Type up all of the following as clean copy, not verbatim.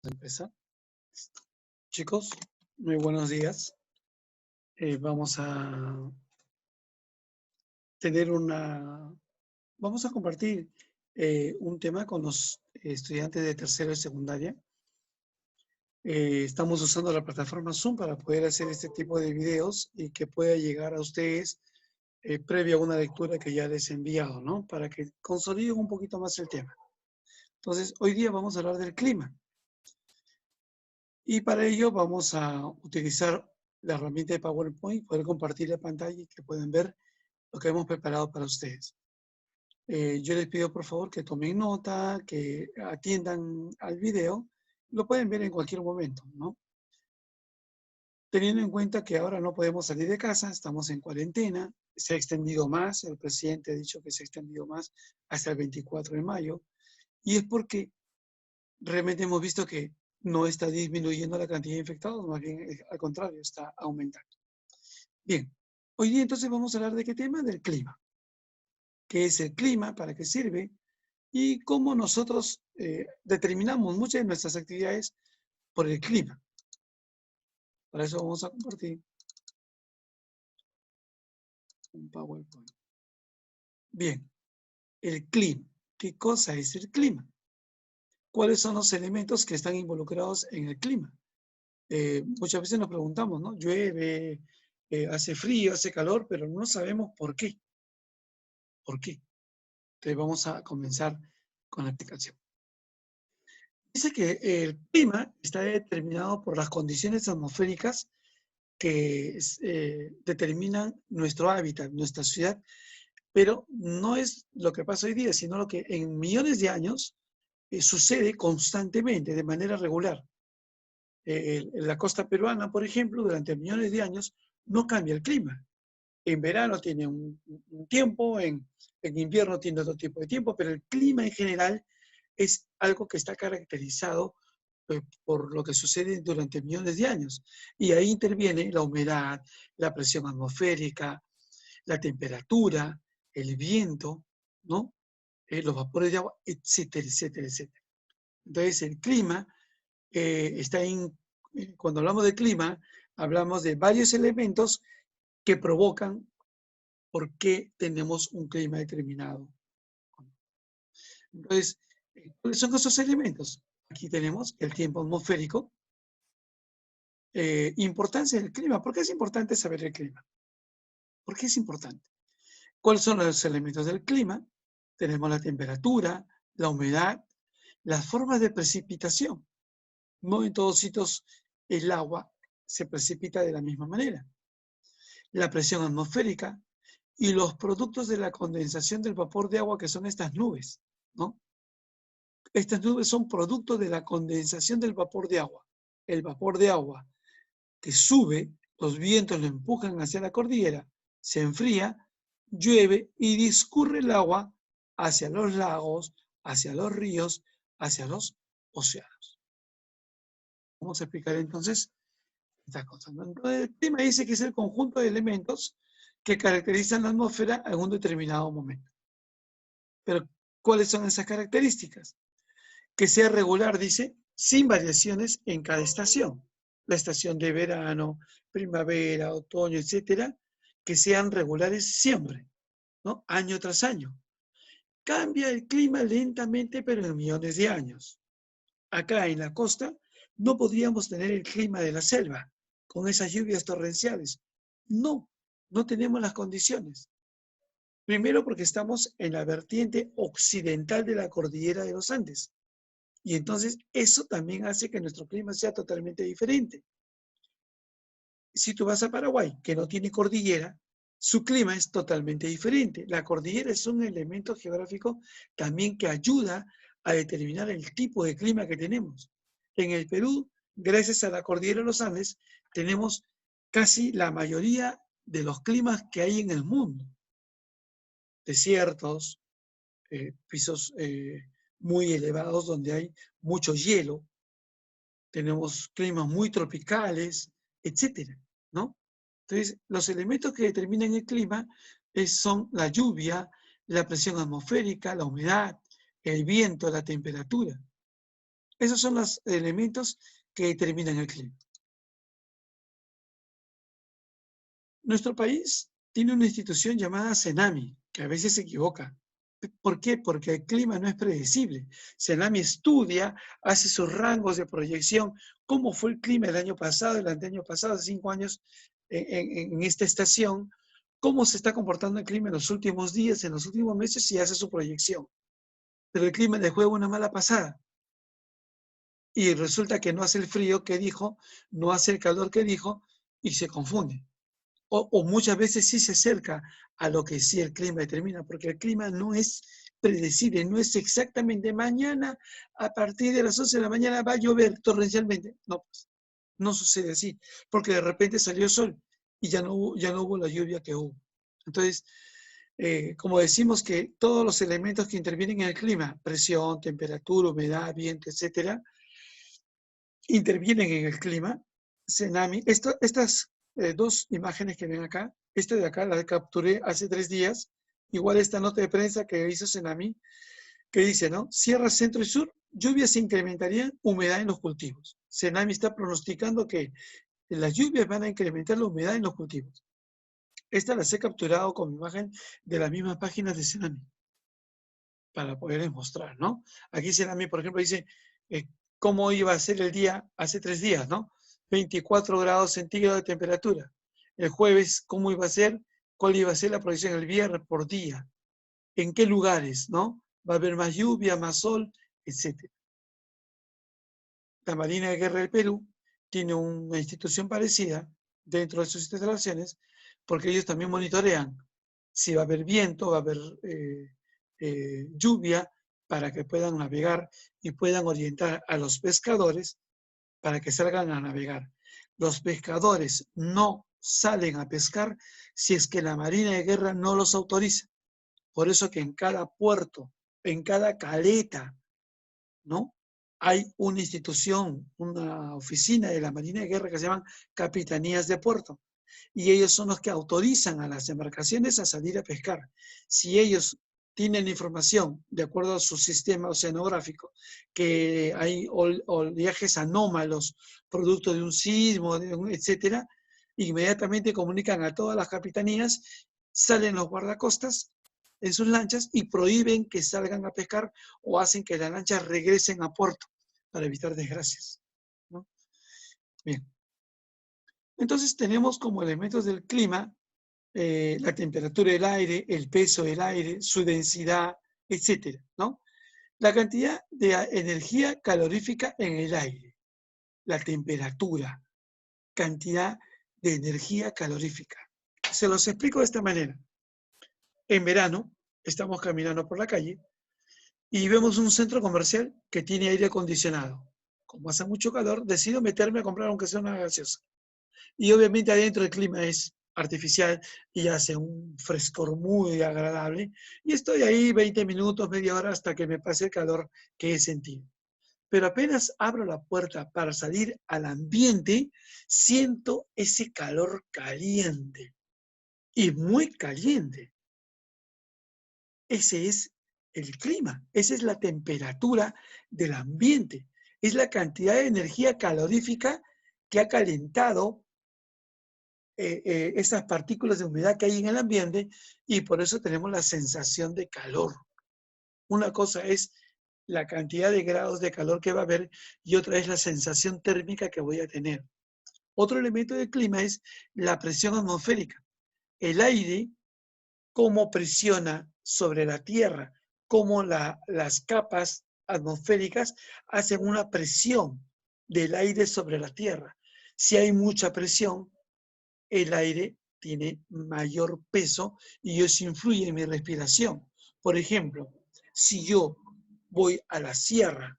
Empezar. Chicos, muy buenos días. Vamos a tener vamos a compartir un tema con los estudiantes de tercero y secundaria. Estamos usando la plataforma Zoom para poder hacer este tipo de videos y que pueda llegar a ustedes previa a una lectura que ya les he enviado, ¿no? Para que consoliden un poquito más el tema. Entonces, hoy día vamos a hablar del clima. Y para ello vamos a utilizar la herramienta de PowerPoint, poder compartir la pantalla y que puedan ver lo que hemos preparado para ustedes. Yo les pido por favor que tomen nota, que atiendan al video. Lo pueden ver en cualquier momento, ¿no? Teniendo en cuenta que ahora no podemos salir de casa, estamos en cuarentena, se ha extendido más, el presidente ha dicho que se ha extendido más hasta el 24 de mayo, y es porque realmente hemos visto que no está disminuyendo la cantidad de infectados, más bien al contrario, está aumentando. Bien, hoy día entonces vamos a hablar de qué tema, del clima. ¿Qué es el clima? ¿Para qué sirve? Y cómo nosotros determinamos muchas de nuestras actividades por el clima. Para eso vamos a compartir un PowerPoint. Bien, el clima. ¿Qué cosa es el clima? ¿Cuáles son los elementos que están involucrados en el clima? Muchas veces nos preguntamos, ¿no? Llueve, hace frío, hace calor, pero no sabemos por qué. ¿Por qué? Entonces vamos a comenzar con la explicación. Dice que el clima está determinado por las condiciones atmosféricas que determinan nuestro hábitat, nuestra ciudad, pero no es lo que pasa hoy día, sino lo que en millones de años sucede constantemente, de manera regular. En la costa peruana, por ejemplo, durante millones de años no cambia el clima. En verano tiene un tiempo, en invierno tiene otro tipo de tiempo, pero el clima en general es algo que está caracterizado por lo que sucede durante millones de años. Y ahí interviene la humedad, la presión atmosférica, la temperatura, el viento, ¿no? Los vapores de agua, etcétera, etcétera, etcétera. Entonces, el clima está en... Cuando hablamos de clima, hablamos de varios elementos que provocan por qué tenemos un clima determinado. Entonces, ¿cuáles son esos elementos? Aquí tenemos el tiempo atmosférico. Importancia del clima. ¿Por qué es importante saber el clima? ¿Por qué es importante? ¿Cuáles son los elementos del clima? Tenemos la temperatura, la humedad, las formas de precipitación. No en todos sitios el agua se precipita de la misma manera. La presión atmosférica y los productos de la condensación del vapor de agua, que son estas nubes, ¿no? Estas nubes son producto de la condensación del vapor de agua. El vapor de agua que sube, los vientos lo empujan hacia la cordillera, se enfría, llueve y discurre el agua hacia los lagos, hacia los ríos, hacia los océanos. Vamos a explicar entonces estas cosas. Entonces, el clima dice que es el conjunto de elementos que caracterizan la atmósfera en un determinado momento. Pero, ¿cuáles son esas características? Que sea regular, dice, sin variaciones en cada estación. La estación de verano, primavera, otoño, etcétera, que sean regulares siempre, ¿no? Año tras año. Cambia el clima lentamente, pero en millones de años. Acá en la costa no podríamos tener el clima de la selva, con esas lluvias torrenciales. No, no tenemos las condiciones. Primero porque estamos en la vertiente occidental de la cordillera de los Andes. Y entonces eso también hace que nuestro clima sea totalmente diferente. Si tú vas a Paraguay, que no tiene cordillera, su clima es totalmente diferente. La cordillera es un elemento geográfico también que ayuda a determinar el tipo de clima que tenemos. En el Perú, gracias a la cordillera de los Andes, tenemos casi la mayoría de los climas que hay en el mundo. Desiertos, pisos muy elevados donde hay mucho hielo, tenemos climas muy tropicales, etcétera, ¿no? Entonces, los elementos que determinan el clima son la lluvia, la presión atmosférica, la humedad, el viento, la temperatura. Esos son los elementos que determinan el clima. Nuestro país tiene una institución llamada CENAMI, que a veces se equivoca. ¿Por qué? Porque el clima no es predecible. CENAMI estudia, hace sus rangos de proyección, cómo fue el clima el año pasado, el anteaño pasado, hace 5 años en esta estación, cómo se está comportando el clima en los últimos días, en los últimos meses y hace su proyección. Pero el clima le juega una mala pasada. Y resulta que no hace el frío que dijo, no hace el calor que dijo y se confunde. O muchas veces sí se acerca a lo que sí el clima determina, porque el clima no es predecible, no es exactamente mañana a partir de las 11 de la mañana va a llover torrencialmente. No, pues, no sucede así, porque de repente salió sol y ya no hubo la lluvia que hubo. Entonces, como decimos que todos los elementos que intervienen en el clima, presión, temperatura, humedad, viento, etcétera, intervienen en el clima. CENAMI, estas dos imágenes que ven acá, esta de acá la capturé hace 3 días, igual esta nota de prensa que hizo CENAMI, que dice, ¿no? Sierra Centro y Sur, lluvias se incrementarían, humedad en los cultivos. CENAMI está pronosticando que las lluvias van a incrementar la humedad en los cultivos. Esta las he capturado con imagen de las mismas páginas de CENAMI para poderles mostrar, ¿no? Aquí CENAMI, por ejemplo, dice cómo iba a ser el día hace 3 días, ¿no? 24 grados centígrados de temperatura. El jueves, ¿cómo iba a ser? ¿Cuál iba a ser la proyección el viernes por día? ¿En qué lugares, no? ¿Va a haber más lluvia, más sol, etcétera? La Marina de Guerra del Perú tiene una institución parecida dentro de sus instalaciones porque ellos también monitorean si va a haber viento, va a haber lluvia, para que puedan navegar y puedan orientar a los pescadores para que salgan a navegar. Los pescadores no salen a pescar si es que la Marina de Guerra no los autoriza. Por eso que en cada puerto, en cada caleta, ¿no? Hay una institución, una oficina de la Marina de Guerra que se llaman Capitanías de Puerto. Y ellos son los que autorizan a las embarcaciones a salir a pescar. Si ellos tienen información, de acuerdo a su sistema oceanográfico, que hay oleajes anómalos, producto de un sismo, etcétera, inmediatamente comunican a todas las capitanías, salen los guardacostas en sus lanchas y prohíben que salgan a pescar o hacen que las lanchas regresen a puerto para evitar desgracias, ¿no? Bien. Entonces tenemos como elementos del clima la temperatura del aire, el peso del aire, su densidad, etcétera, ¿no? La cantidad de energía calorífica en el aire, la temperatura, cantidad de energía calorífica. Se los explico de esta manera. En verano estamos caminando por la calle y vemos un centro comercial que tiene aire acondicionado. Como hace mucho calor, decido meterme a comprar aunque sea una gaseosa. Y obviamente adentro el clima es artificial y hace un frescor muy agradable. Y estoy ahí 20 minutos, media hora hasta que me pase el calor que he sentido. Pero apenas abro la puerta para salir al ambiente, siento ese calor caliente y muy caliente. Ese es el clima, esa es la temperatura del ambiente, es la cantidad de energía calorífica que ha calentado esas partículas de humedad que hay en el ambiente y por eso tenemos la sensación de calor. Una cosa es la cantidad de grados de calor que va a haber y otra es la sensación térmica que voy a tener. Otro elemento del clima es la presión atmosférica. El aire, cómo presiona sobre la Tierra, cómo las capas atmosféricas hacen una presión del aire sobre la Tierra. Si hay mucha presión, el aire tiene mayor peso y eso influye en mi respiración. Por ejemplo, si yo voy a la sierra,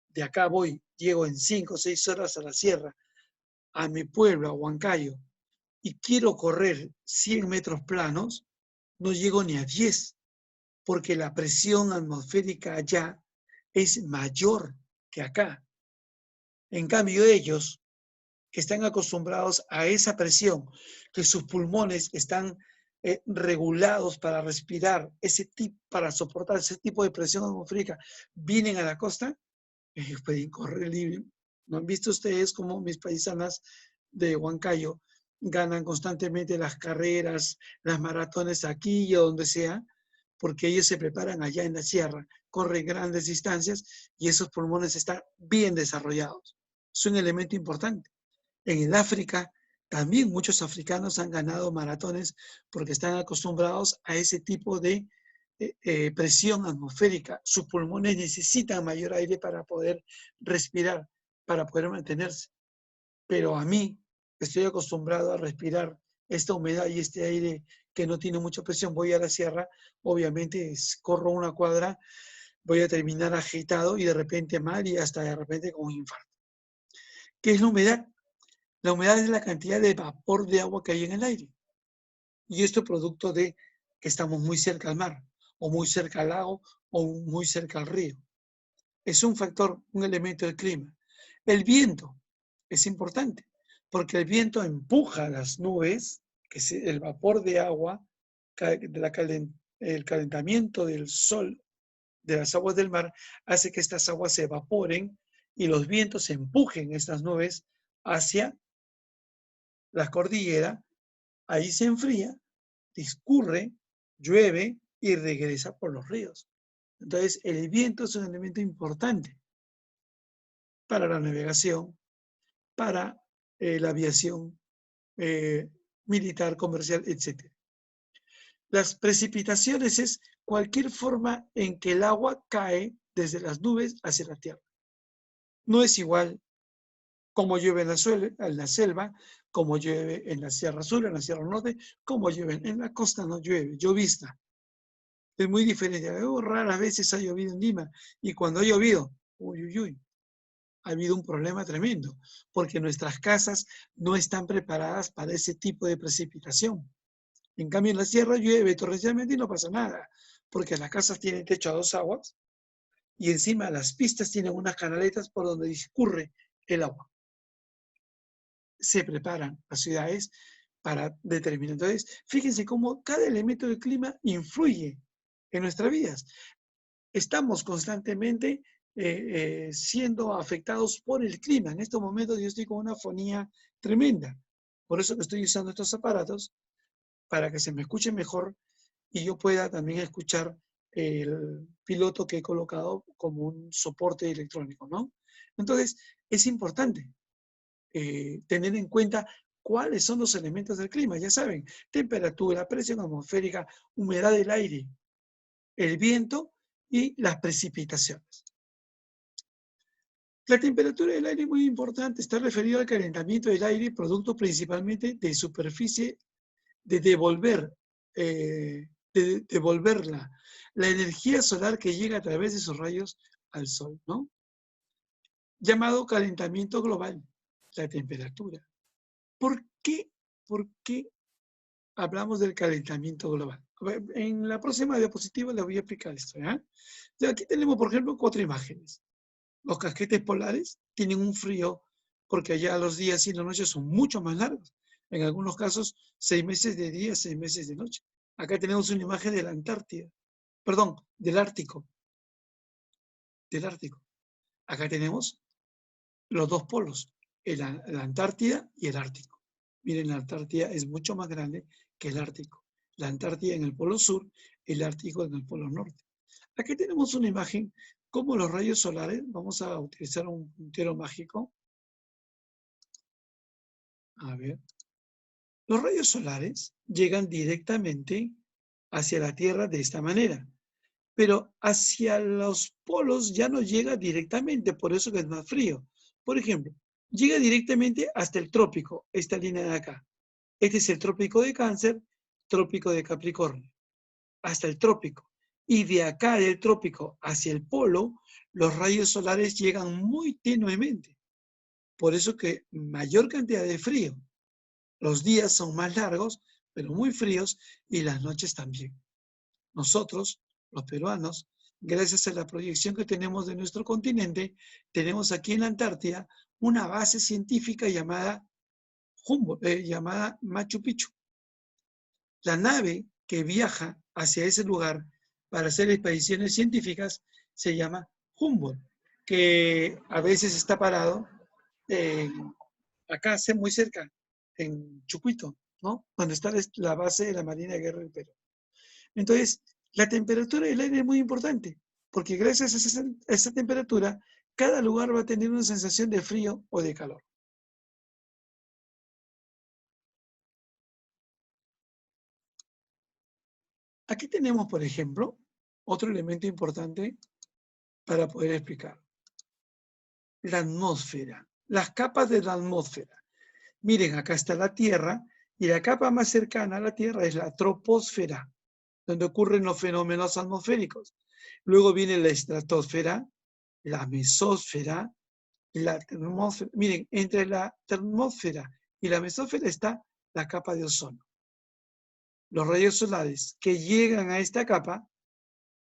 de acá llego en 5 o 6 horas a la sierra, a mi pueblo, a Huancayo, y quiero correr 100 metros planos, no llego ni a 10, porque la presión atmosférica allá es mayor que acá. En cambio, ellos que están acostumbrados a esa presión, que sus pulmones están regulados para respirar, para soportar ese tipo de presión atmosférica, vienen a la costa pueden correr libre. ¿No han visto ustedes cómo mis paisanas de Huancayo ganan constantemente las carreras, las maratones aquí y donde sea? Porque ellos se preparan allá en la sierra, corren grandes distancias y esos pulmones están bien desarrollados. Es un elemento importante. En el África, también muchos africanos han ganado maratones porque están acostumbrados a ese tipo de presión atmosférica. Sus pulmones necesitan mayor aire para poder respirar, para poder mantenerse. Pero a mí, estoy acostumbrado a respirar esta humedad y este aire que no tiene mucha presión. Voy a la sierra, obviamente corro una cuadra, voy a terminar agitado y de repente mal y hasta de repente con un infarto. ¿Qué es la humedad? La humedad es la cantidad de vapor de agua que hay en el aire. Y esto es producto de que estamos muy cerca al mar, o muy cerca al lago, o muy cerca al río. Es un factor, un elemento del clima. El viento es importante, porque el viento empuja las nubes, que es el vapor de agua, el calentamiento del sol, de las aguas del mar, hace que estas aguas se evaporen y los vientos empujen estas nubes hacia la cordillera. Ahí se enfría, discurre, llueve y regresa por los ríos. Entonces, el viento es un elemento importante para la navegación, para la aviación militar, comercial, etc. Las precipitaciones es cualquier forma en que el agua cae desde las nubes hacia la tierra. No es igual como llueve en la selva, como llueve en la Sierra Sur, en la Sierra Norte, como llueve en la costa, no llueve, llovizna. Es muy diferente. Raras veces ha llovido en Lima y cuando ha llovido, ha habido un problema tremendo, porque nuestras casas no están preparadas para ese tipo de precipitación. En cambio, en la sierra llueve torrencialmente y no pasa nada, porque las casas tienen techo a dos aguas y encima las pistas tienen unas canaletas por donde discurre el agua. Se preparan las ciudades para determinar. Entonces, fíjense cómo cada elemento del clima influye en nuestras vidas. Estamos constantemente siendo afectados por el clima. En estos momentos yo estoy con una fonía tremenda. Por eso que estoy usando estos aparatos para que se me escuche mejor y yo pueda también escuchar el piloto que he colocado como un soporte electrónico, ¿no? Entonces, es importante tener en cuenta cuáles son los elementos del clima. Ya saben, temperatura, presión atmosférica, humedad del aire, el viento y las precipitaciones. La temperatura del aire es muy importante, está referido al calentamiento del aire, producto principalmente de superficie, de devolverla, la energía solar que llega a través de sus rayos al sol, ¿no? Llamado calentamiento global, la temperatura. ¿Por qué hablamos del calentamiento global? En la próxima diapositiva les voy a explicar esto, ¿ya? Aquí tenemos, por ejemplo, 4 imágenes. Los casquetes polares tienen un frío porque allá los días y las noches son mucho más largos. En algunos casos, 6 meses de día, 6 meses de noche. Acá tenemos una imagen de la Antártida, perdón, del Ártico. Acá tenemos los dos polos, la Antártida y el Ártico. Miren, la Antártida es mucho más grande que el Ártico. La Antártida en el polo sur, el Ártico en el polo norte. Aquí tenemos una imagen como los rayos solares. Vamos a utilizar un puntero mágico. A ver. Los rayos solares llegan directamente hacia la Tierra de esta manera, pero hacia los polos ya no llega directamente, por eso que es más frío. Por ejemplo, llega directamente hasta el trópico, esta línea de acá. Este es el trópico de Cáncer, trópico de Capricornio, hasta el trópico. Y de acá del trópico hacia el polo, los rayos solares llegan muy tenuemente. Por eso que mayor cantidad de frío. Los días son más largos, pero muy fríos, y las noches también. Nosotros, los peruanos, gracias a la proyección que tenemos de nuestro continente, tenemos aquí en la Antártida una base científica llamada Machu Picchu. La nave que viaja hacia ese lugar para hacer expediciones científicas se llama Humboldt. que a veces está parado acá, muy cerca, en Chucuito, ¿no? Donde está la base de la Marina de Guerra del Perú. Entonces, la temperatura del aire es muy importante, porque gracias a esa temperatura, cada lugar va a tener una sensación de frío o de calor. Aquí tenemos, por ejemplo, otro elemento importante para poder explicar. La atmósfera, las capas de la atmósfera. Miren, acá está la Tierra, y la capa más cercana a la Tierra es la troposfera, donde ocurren los fenómenos atmosféricos. Luego viene la estratosfera, la mesósfera, la termósfera. Miren, entre la termósfera y la mesósfera está la capa de ozono. Los rayos solares que llegan a esta capa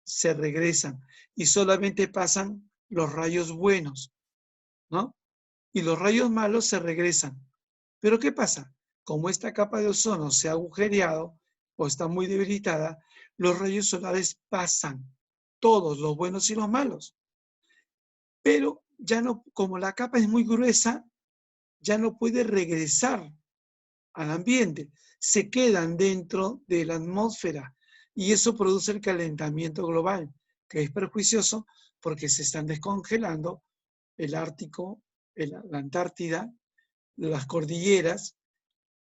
se regresan y solamente pasan los rayos buenos, ¿no? Y los rayos malos se regresan. Pero ¿qué pasa? Como esta capa de ozono se ha agujereado o está muy debilitada, los rayos solares pasan, todos, los buenos y los malos. Pero ya no, como la capa es muy gruesa, ya no puede regresar al ambiente. Se quedan dentro de la atmósfera y eso produce el calentamiento global, que es perjuicioso porque se están descongelando el Ártico, la Antártida, las cordilleras,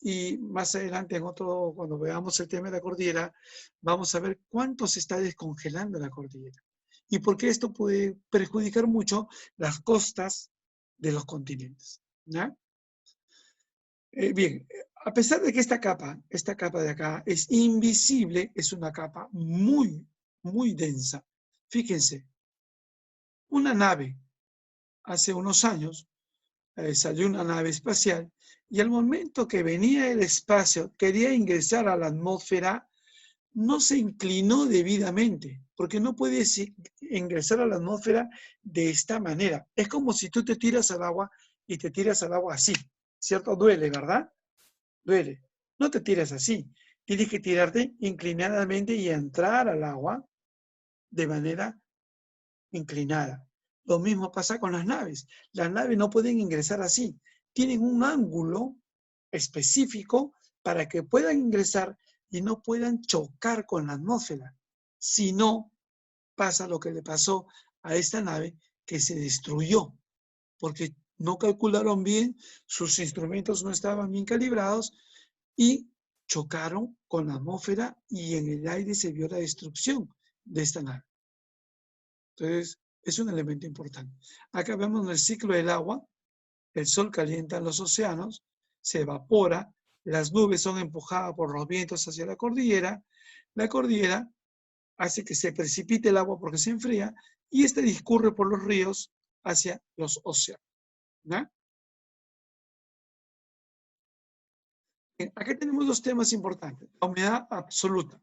y más adelante cuando veamos el tema de la cordillera, vamos a ver cuánto se está descongelando la cordillera y por qué esto puede perjudicar mucho las costas de los continentes, ¿ya? Bien, a pesar de que esta capa de acá es invisible, es una capa muy, muy densa. Fíjense, una nave, hace unos años, salió una nave espacial y al momento que venía el espacio, quería ingresar a la atmósfera, no se inclinó debidamente, porque no puedes ingresar a la atmósfera de esta manera. Es como si tú te tiras al agua y te tiras al agua así, ¿cierto? Duele, ¿verdad? Duele. No te tiras así. Tienes que tirarte inclinadamente y entrar al agua de manera inclinada. Lo mismo pasa con las naves. Las naves no pueden ingresar así. Tienen un ángulo específico para que puedan ingresar y no puedan chocar con la atmósfera. Si no, pasa lo que le pasó a esta nave, que se destruyó porque no calcularon bien, sus instrumentos no estaban bien calibrados y chocaron con la atmósfera y en el aire se vio la destrucción de esta nave. Entonces, es un elemento importante. Acá vemos el ciclo del agua. El sol calienta los océanos, se evapora, las nubes son empujadas por los vientos hacia la cordillera hace que se precipite el agua porque se enfría y este discurre por los ríos hacia los océanos, ¿no? Bien, acá tenemos dos temas importantes. La humedad absoluta.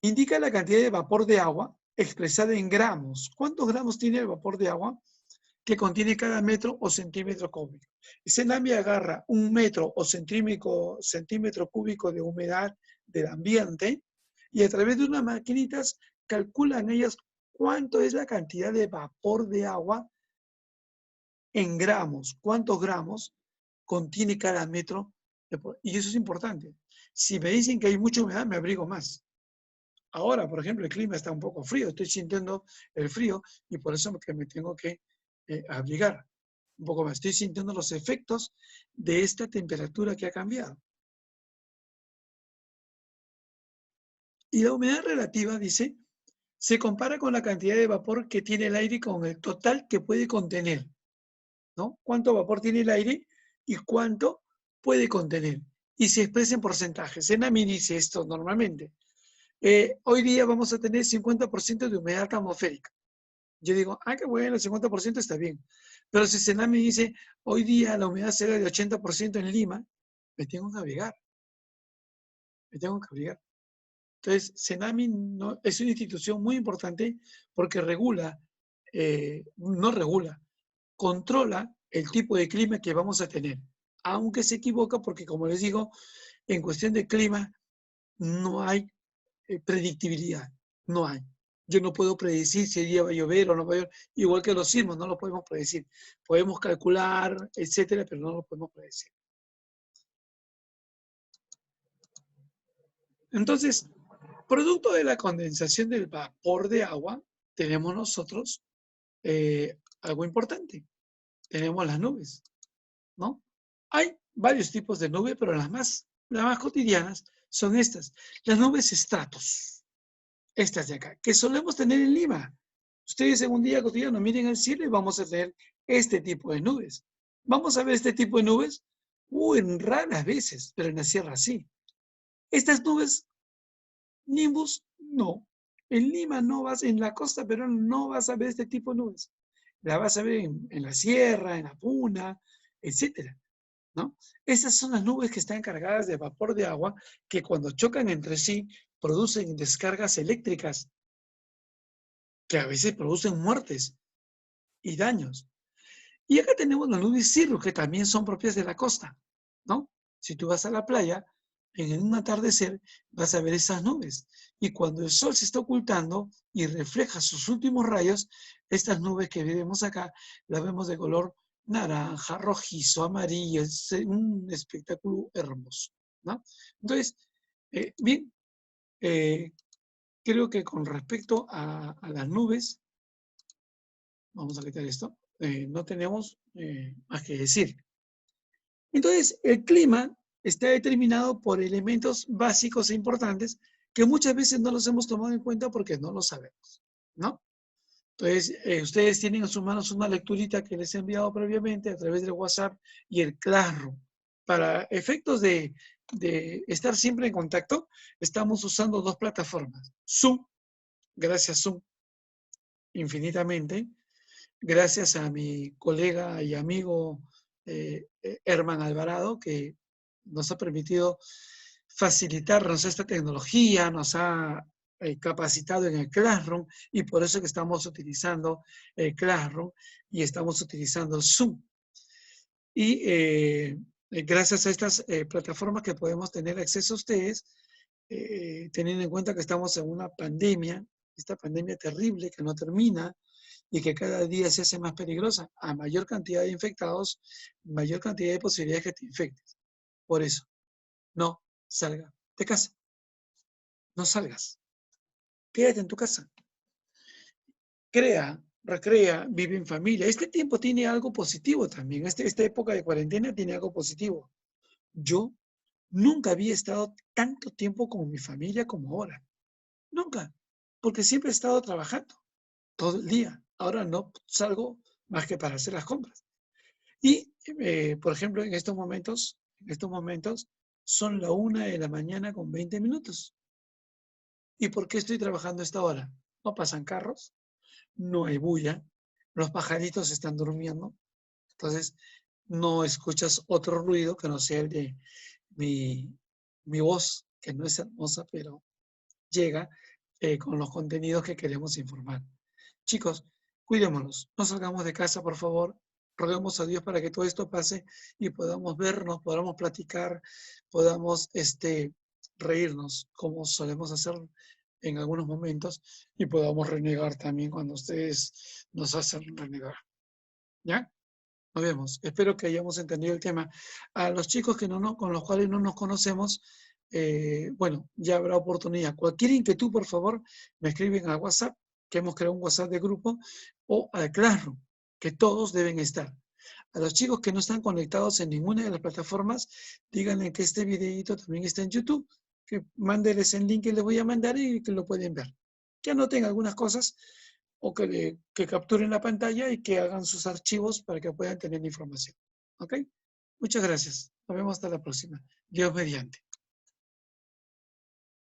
Indica la cantidad de vapor de agua expresada en gramos. ¿Cuántos gramos tiene el vapor de agua que contiene cada metro o centímetro cúbico? Senami agarra un metro o centímetro cúbico de humedad del ambiente y a través de unas maquinitas calculan ellas cuánto es la cantidad de vapor de agua en gramos, cuántos gramos contiene cada metro. Y eso es importante. Si me dicen que hay mucha humedad, me abrigo más. Ahora, por ejemplo, el clima está un poco frío, estoy sintiendo el frío y por eso que me tengo que abrigar un poco más. Estoy sintiendo los efectos de esta temperatura que ha cambiado. Y la humedad relativa, dice, se compara con la cantidad de vapor que tiene el aire con el total que puede contener, ¿no? ¿Cuánto vapor tiene el aire y cuánto puede contener? Y se expresa en porcentajes. Senami dice esto normalmente. Hoy día vamos a tener 50% de humedad atmosférica. Yo digo, qué bueno, el 50% está bien. Pero si Senami dice, hoy día la humedad será de 80% en Lima, me tengo que abrigar. Me tengo que abrigar. Entonces, Senami no, es una institución muy importante porque regula, no regula, controla el tipo de clima que vamos a tener. Aunque se equivoca porque, como les digo, en cuestión de clima no hay predictibilidad. No hay. Yo no puedo predecir si el día va a llover o no va a llover, igual que los sismos, no lo podemos predecir. Podemos calcular, etcétera, pero no lo podemos predecir. Entonces, producto de la condensación del vapor de agua, tenemos nosotros algo importante. Tenemos las nubes, ¿no? Hay varios tipos de nubes, pero las más cotidianas son estas. Las nubes estratos, estas de acá, que solemos tener en Lima. Ustedes en un día cotidiano miren al cielo y vamos a tener este tipo de nubes. ¿Vamos a ver este tipo de nubes? En raras veces, pero en la sierra sí. Estas nubes, nimbus, no. En Lima no vas, en la costa peruana no vas a ver este tipo de nubes. La vas a ver en la sierra, en la puna, etcétera, ¿no? Estas son las nubes que están cargadas de vapor de agua que cuando chocan entre sí producen descargas eléctricas que a veces producen muertes y daños. Y acá tenemos las nubes cirrus, que también son propias de la costa, ¿no? Si tú vas a la playa, en un atardecer vas a ver esas nubes. Y cuando el sol se está ocultando y refleja sus últimos rayos, estas nubes que vemos acá, las vemos de color naranja, rojizo, amarillo, es un espectáculo hermoso, ¿no? Entonces, bien, creo que con respecto a las nubes, vamos a quitar esto, no tenemos más que decir. Entonces, el clima está determinado por elementos básicos e importantes que muchas veces no los hemos tomado en cuenta porque no lo sabemos, ¿no? Entonces, ustedes tienen en sus manos una lecturita que les he enviado previamente a través del WhatsApp y el Classroom. Para efectos de estar siempre en contacto, estamos usando dos plataformas. Zoom, gracias Zoom infinitamente, gracias a mi colega y amigo Herman Alvarado, que nos ha permitido facilitarnos esta tecnología, nos ha capacitado en el Classroom y por eso que estamos utilizando el Classroom y estamos utilizando el Zoom. Y gracias a estas plataformas que podemos tener acceso a ustedes, teniendo en cuenta que estamos en una pandemia, esta pandemia terrible que no termina, y que cada día se hace más peligrosa. A mayor cantidad de infectados, mayor cantidad de posibilidades que te infectes. Por eso, no salga de casa. No salgas. Quédate en tu casa. Crea, recrea, vive en familia. Este tiempo tiene algo positivo también. Esta época de cuarentena tiene algo positivo. Yo nunca había estado tanto tiempo con mi familia como ahora. Nunca. Porque siempre he estado trabajando todo el día. Ahora no salgo más que para hacer las compras. Y, por ejemplo, en estos momentos son la 1:00 con 20 minutos. ¿Y por qué estoy trabajando a esta hora? No pasan carros, no hay bulla, los pajaritos están durmiendo, entonces no escuchas otro ruido que no sea el de mi voz, que no es hermosa, pero llega con los contenidos que queremos informar. Chicos, cuidémonos, no salgamos de casa, por favor. Roguemos a Dios para que todo esto pase y podamos vernos, podamos platicar, podamos reírnos como solemos hacer en algunos momentos y podamos renegar también cuando ustedes nos hacen renegar. ¿Ya? Nos vemos. Espero que hayamos entendido el tema. A los chicos con los cuales no nos conocemos, bueno, ya habrá oportunidad. Cualquier inquietud, por favor, me escriben a WhatsApp, que hemos creado un WhatsApp de grupo, o al Classroom, que todos deben estar. A los chicos que no están conectados en ninguna de las plataformas, díganle que este videito también está en YouTube, que mándeles el link que les voy a mandar y que lo pueden ver. Que anoten algunas cosas o que capturen la pantalla y que hagan sus archivos para que puedan tener información. ¿Ok? Muchas gracias. Nos vemos hasta la próxima. Dios mediante.